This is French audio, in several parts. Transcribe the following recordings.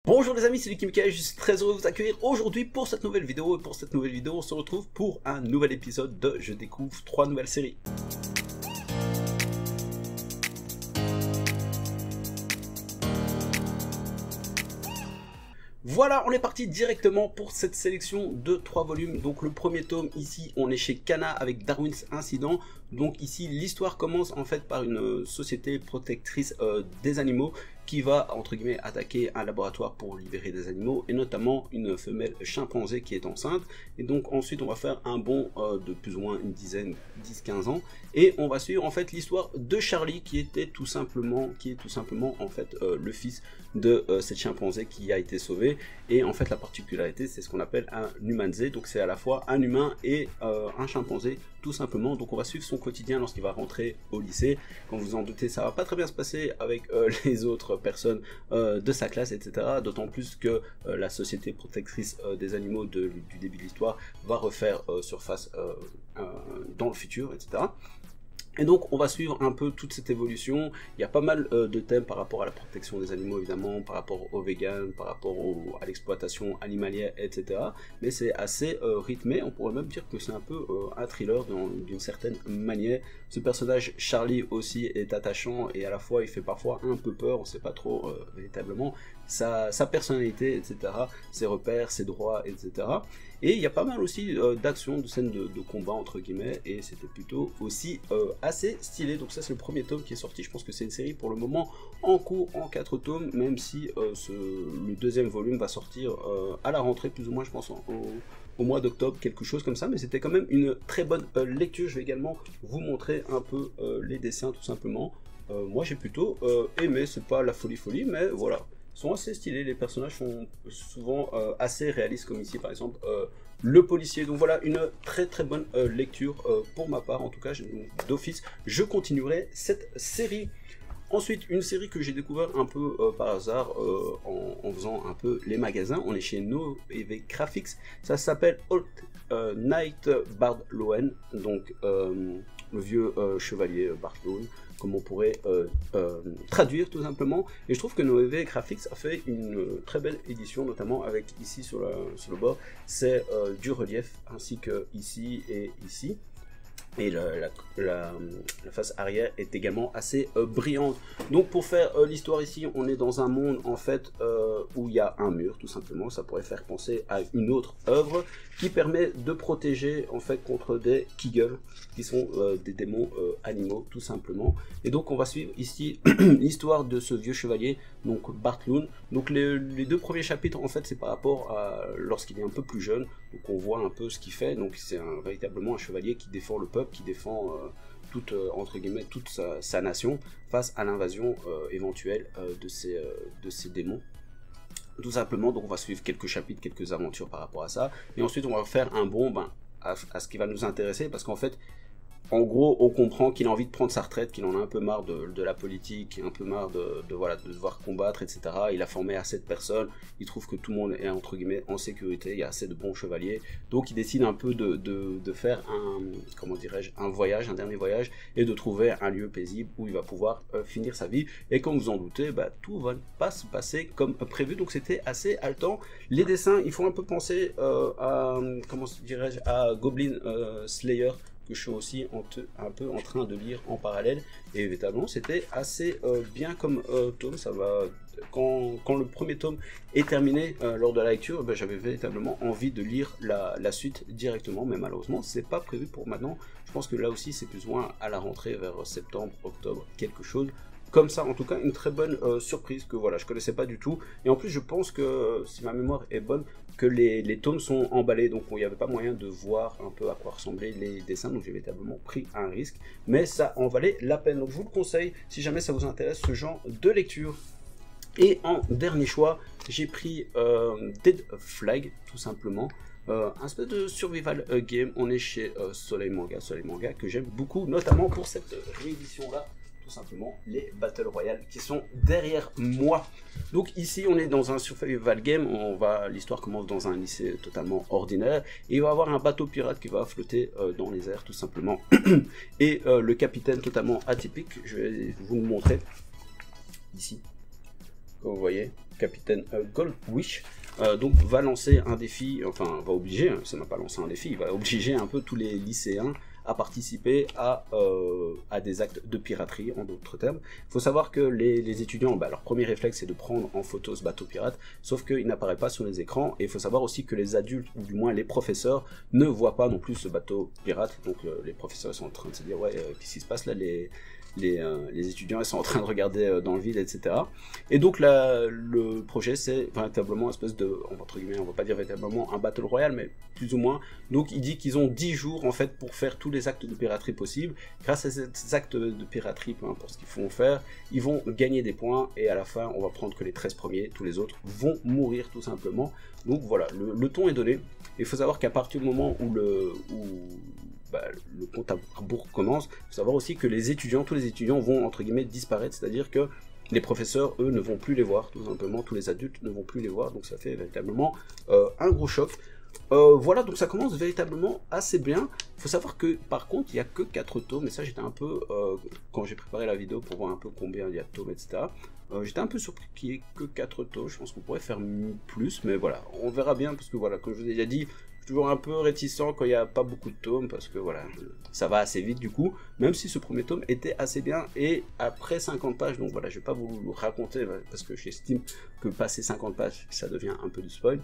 Bonjour les amis, c'est Lucky Mikael, je suis très heureux de vous accueillir aujourd'hui pour cette nouvelle vidéo. Et pour cette nouvelle vidéo, on se retrouve pour un nouvel épisode de Je découvre 3 nouvelles séries. Voilà, on est parti directement pour cette sélection de 3 volumes. Donc le premier tome, ici on est chez Kana avec Darwin's Incident. Donc ici l'histoire commence en fait par une société protectrice des animaux qui va entre guillemets attaquer un laboratoire pour libérer des animaux et notamment une femelle chimpanzé qui est enceinte. Et donc ensuite on va faire un bond de plus ou moins une dizaine, 10-15 ans et on va suivre en fait l'histoire de Charlie qui est tout simplement en fait le fils de cette chimpanzé qui a été sauvée. Et en fait la particularité c'est ce qu'on appelle un humanzé, donc c'est à la fois un humain et un chimpanzé tout simplement. Donc on va suivre son quotidien lorsqu'il va rentrer au lycée. Comme vous en doutez, ça va pas très bien se passer avec les autres personnes de sa classe, etc. D'autant plus que la société protectrice des animaux du début de l'histoire va refaire surface dans le futur, etc. Et donc on va suivre un peu toute cette évolution. Il y a pas mal de thèmes par rapport à la protection des animaux évidemment, par rapport aux véganes, par rapport à l'exploitation animalière, etc. Mais c'est assez rythmé, on pourrait même dire que c'est un peu un thriller d'une certaine manière. Ce personnage Charlie aussi est attachant et à la fois il fait parfois un peu peur, on ne sait pas trop véritablement sa personnalité, etc. Ses repères, ses droits, etc. Et il y a pas mal aussi d'actions, de scènes de combat entre guillemets, et c'était plutôt aussi assez stylé. Donc ça c'est le premier tome qui est sorti. Je pense que c'est une série pour le moment en cours en 4 tomes, même si le deuxième volume va sortir à la rentrée plus ou moins, je pense au mois d'octobre, quelque chose comme ça. Mais c'était quand même une très bonne lecture. Je vais également vous montrer un peu les dessins tout simplement. Moi j'ai plutôt aimé, c'est pas la folie mais voilà, sont assez stylés, les personnages sont souvent assez réalistes comme ici par exemple le policier. Donc voilà, une très bonne lecture pour ma part, en tout cas d'office je continuerai cette série. Ensuite, une série que j'ai découvert un peu par hasard en faisant un peu les magasins. On est chez Noévé Graphics, ça s'appelle Old Knight Bardlowen, donc le vieux chevalier Bardlowen, comme on pourrait traduire tout simplement. Et je trouve que Noévé Graphics a fait une très belle édition, notamment avec ici sur le bord, c'est du relief, ainsi que ici et ici. Et la face arrière est également assez brillante. Donc pour faire l'histoire ici, on est dans un monde en fait où il y a un mur tout simplement. Ça pourrait faire penser à une autre œuvre qui permet de protéger en fait contre des Kigel, qui sont des démons animaux tout simplement. Et donc on va suivre ici l'histoire de ce vieux chevalier, donc Bardlowen. Donc les deux premiers chapitres en fait c'est par rapport à lorsqu'il est un peu plus jeune. Donc on voit un peu ce qu'il fait. Donc c'est véritablement un chevalier qui défend le peuple, qui défend entre guillemets toute sa nation face à l'invasion éventuelle de ces démons. Tout simplement, donc on va suivre quelques chapitres, quelques aventures par rapport à ça. Et ensuite on va faire un bond à ce qui va nous intéresser, parce qu'en fait, en gros, on comprend qu'il a envie de prendre sa retraite, qu'il en a un peu marre de la politique, un peu marre voilà, de devoir combattre, etc. Il a formé assez de personnes, il trouve que tout le monde est entre guillemets en sécurité, il y a assez de bons chevaliers, donc il décide un peu de faire un voyage, un dernier voyage, et de trouver un lieu paisible où il va pouvoir finir sa vie. Et comme vous en doutez, tout va pas se passer comme prévu, donc c'était assez haletant. Les dessins, ils font un peu penser à Goblin Slayer, que je suis aussi un peu en train de lire en parallèle, et évidemment c'était assez bien comme tome. Ça va, quand le premier tome est terminé lors de la lecture, j'avais véritablement envie de lire la suite directement, mais malheureusement c'est pas prévu pour maintenant. Je pense que là aussi c'est plus ou moins à la rentrée vers septembre, octobre, quelque chose comme ça. En tout cas une très bonne surprise que voilà, je connaissais pas du tout, et en plus je pense que si ma mémoire est bonne, que les tomes sont emballés, donc il n'y avait pas moyen de voir un peu à quoi ressemblaient les dessins, donc j'ai véritablement pris un risque, mais ça en valait la peine. Donc je vous le conseille si jamais ça vous intéresse ce genre de lecture. Et en dernier choix, j'ai pris Dead Flag tout simplement. Un espèce de survival game. On est chez Soleil Manga que j'aime beaucoup, notamment pour cette réédition là. Simplement les Battle Royale qui sont derrière moi. Donc ici on est dans un survival game, l'histoire commence dans un lycée totalement ordinaire et il va y avoir un bateau pirate qui va flotter dans les airs tout simplement et le capitaine totalement atypique, je vais vous le montrer ici, comme vous voyez, capitaine Goldwish, donc va lancer un défi, enfin va obliger, ça n'a pas lancé un défi, il va obliger un peu tous les lycéens à participer à des actes de piraterie, en d'autres termes. Il faut savoir que les étudiants, leur premier réflexe c'est de prendre en photo ce bateau pirate, sauf qu'il n'apparaît pas sur les écrans, et il faut savoir aussi que les adultes, ou du moins les professeurs, ne voient pas non plus ce bateau pirate, donc les professeurs sont en train de se dire, ouais, qu'est-ce qui se passe là, les étudiants ils sont en train de regarder dans le vide, etc. Et donc là, le projet c'est véritablement une espèce de, entre guillemets, on va pas dire véritablement un battle royale, mais plus ou moins. Donc il dit qu'ils ont 10 jours en fait pour faire tous les actes de piraterie possibles. Grâce à ces actes de piraterie, peu importe ce qu'ils font faire, ils vont gagner des points, et à la fin on va prendre que les 13 premiers, tous les autres vont mourir tout simplement. Donc voilà, le ton est donné. Il faut savoir qu'à partir du moment où le compte à rebours commence, il faut savoir aussi que les étudiants, tous les étudiants vont entre guillemets disparaître, c'est-à-dire que les professeurs, eux, ne vont plus les voir, tout simplement, tous les adultes ne vont plus les voir, donc ça fait véritablement un gros choc. Voilà, donc ça commence véritablement assez bien. Il faut savoir que par contre il n'y a que 4 tomes, et ça j'étais un peu, quand j'ai préparé la vidéo pour voir un peu combien il y a de tomes, etc. J'étais un peu surpris qu'il n'y ait que 4 tomes, je pense qu'on pourrait faire plus, mais voilà, on verra bien, parce que voilà, comme je vous ai déjà dit, toujours un peu réticent quand il n'y a pas beaucoup de tomes, parce que voilà, ça va assez vite du coup, même si ce premier tome était assez bien, et après 50 pages, donc voilà, je vais pas vous raconter, parce que j'estime que passer 50 pages, ça devient un peu du spoil.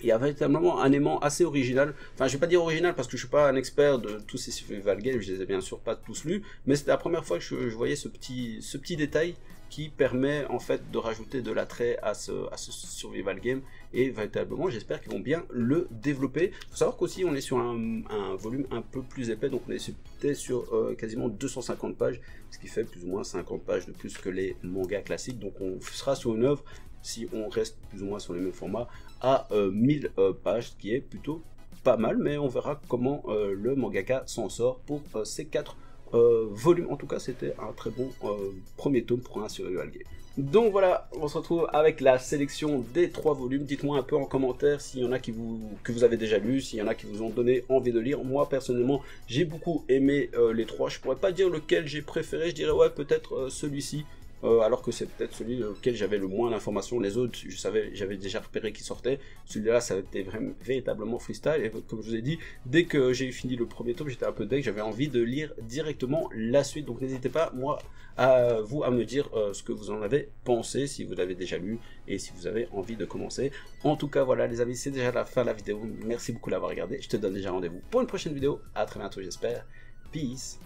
Il y a véritablement un élément assez original, enfin je vais pas dire original parce que je suis pas un expert de tous ces survival games, je les ai bien sûr pas tous lus, mais c'était la première fois que je voyais ce petit détail qui permet en fait de rajouter de l'attrait à ce survival game, et véritablement j'espère qu'ils vont bien le développer. Il faut savoir qu'aussi on est sur un volume un peu plus épais, donc on est sur quasiment 250 pages, ce qui fait plus ou moins 50 pages de plus que les mangas classiques, donc on sera sur une œuvre, si on reste plus ou moins sur les mêmes formats, à 1000 pages, ce qui est plutôt pas mal, mais on verra comment le mangaka s'en sort pour ces 4 volumes. En tout cas c'était un très bon premier tome pour un survival game. Donc voilà, on se retrouve avec la sélection des 3 volumes. Dites-moi un peu en commentaire s'il y en a que vous avez déjà lu, s'il y en a qui vous ont donné envie de lire. Moi personnellement j'ai beaucoup aimé les 3, je pourrais pas dire lequel j'ai préféré, je dirais ouais peut-être celui-ci. Alors que c'est peut-être celui auquel j'avais le moins d'informations. Les autres, j'avais déjà repéré qu'ils sortaient. Celui-là, ça a été véritablement freestyle. Et comme je vous ai dit, dès que j'ai fini le premier tome, j'étais un peu deg. J'avais envie de lire directement la suite. Donc n'hésitez pas, moi, à me dire ce que vous en avez pensé, si vous l'avez déjà lu et si vous avez envie de commencer. En tout cas, voilà, les amis, c'est déjà la fin de la vidéo. Merci beaucoup d'avoir regardé. Je te donne déjà rendez-vous pour une prochaine vidéo. À très bientôt, j'espère. Peace.